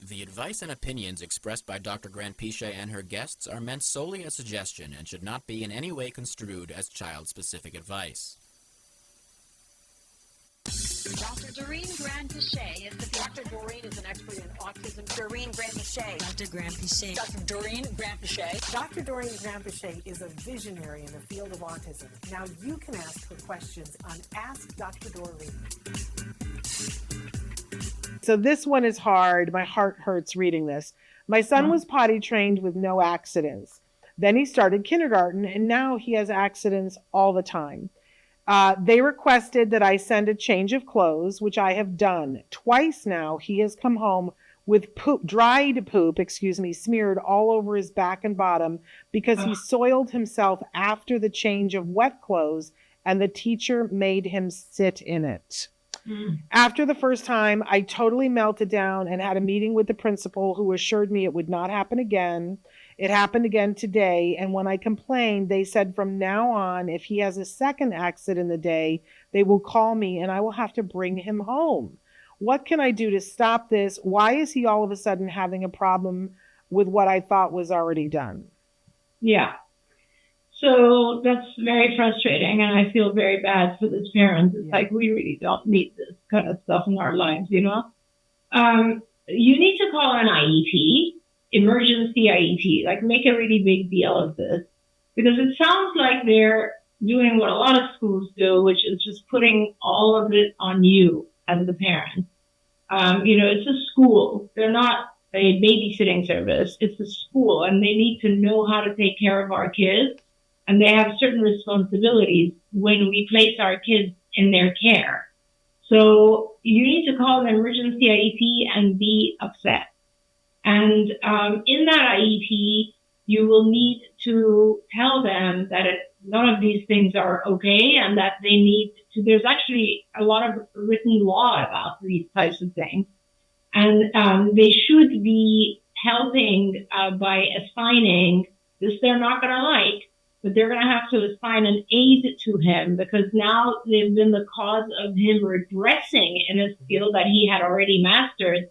The advice and opinions expressed by Dr. Grant-Pichet and her guests are meant solely as suggestion and should not be in any way construed as child-specific advice. Dr. Doreen Grant-Pichet is Dr. Doreen is an expert in autism. Doreen Grant-Pichet. Dr. Grant-Pichet. Dr. Doreen Grant-Pichet. Dr. Doreen Grant-Pichet is a visionary in the field of autism. Now you can ask her questions on Ask Dr. Doreen. So this one is hard. My heart hurts reading this. My son was potty trained with no accidents. Then he started kindergarten, and now he has accidents all the time. They requested that I send a change of clothes, which I have done. Twice now he has come home with dried poop, smeared all over his back and bottom because he soiled himself after the change of wet clothes and the teacher made him sit in it. After the first time, I totally melted down and had a meeting with the principal who assured me it would not happen again. It happened again today, and when I complained, they said from now on, if he has a second accident in the day, they will call me and I will have to bring him home. What can I do to stop this? Why is he all of a sudden having a problem with what I thought was already done? Yeah. So that's very frustrating, and I feel very bad for this parent. It's like, we really don't need this kind of stuff in our lives, you know? You need to call an IEP, emergency IEP, like make a really big deal of this, because it sounds like they're doing what a lot of schools do, which is just putting all of it on you as the parent. It's a school. They're not a babysitting service. It's a school, and they need to know how to take care of our kids. And they have certain responsibilities when we place our kids in their care. So you need to call an emergency IEP and be upset. And in that IEP, you will need to tell them that none of these things are okay and that they need to, there's actually a lot of written law about these types of things. And they should be helping by assigning this they're not going to like, but they're going to have to assign an aide to him because now they've been the cause of him regressing in a skill that he had already mastered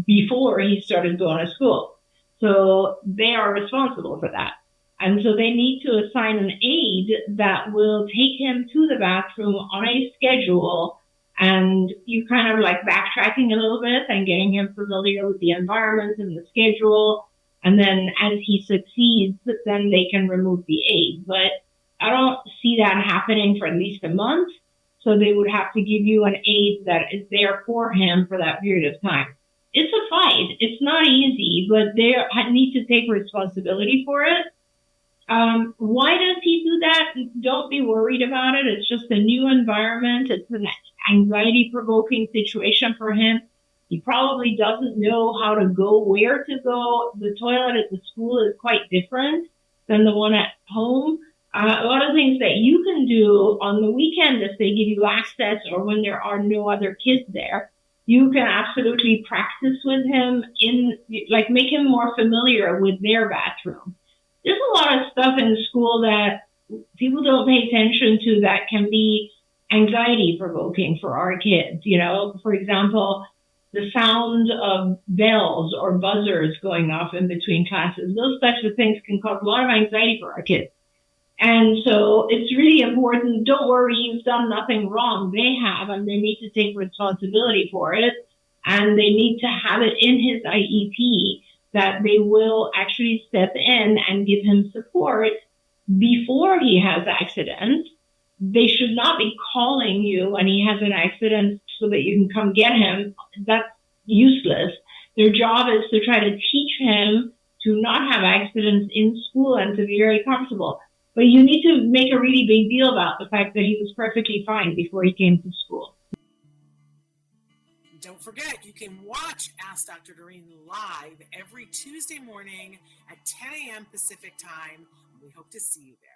before he started going to school. So they are responsible for that. And so they need to assign an aide that will take him to the bathroom on a schedule, and you kind of like backtracking a little bit and getting him familiar with the environment and the schedule. And then as he succeeds, then they can remove the aid. But I don't see that happening for at least a month. So they would have to give you an aid that is there for him for that period of time. It's a fight. It's not easy, but they need to take responsibility for it. Why does he do that? Don't be worried about it. It's just a new environment. It's an anxiety-provoking situation for him. He probably doesn't know how to go, where to go. The toilet at the school is quite different than the one at home. A lot of things that you can do on the weekend if they give you access or when there are no other kids there. You can absolutely practice with him make him more familiar with their bathroom. There's a lot of stuff in school that people don't pay attention to that can be anxiety provoking for our kids. For example, the sound of bells or buzzers going off in between classes. Those types of things can cause a lot of anxiety for our kids. And so it's really important. Don't worry, you've done nothing wrong. They have, and they need to take responsibility for it. And they need to have it in his IEP that they will actually step in and give him support before he has accidents. They should not be calling you when he has an accident so that you can come get him. That's useless. Their job is to try to teach him to not have accidents in school and to be very comfortable. But you need to make a really big deal about the fact that he was perfectly fine before he came to school. Don't forget, you can watch Ask Dr. Doreen live every Tuesday morning at 10 a.m. Pacific time. We hope to see you there.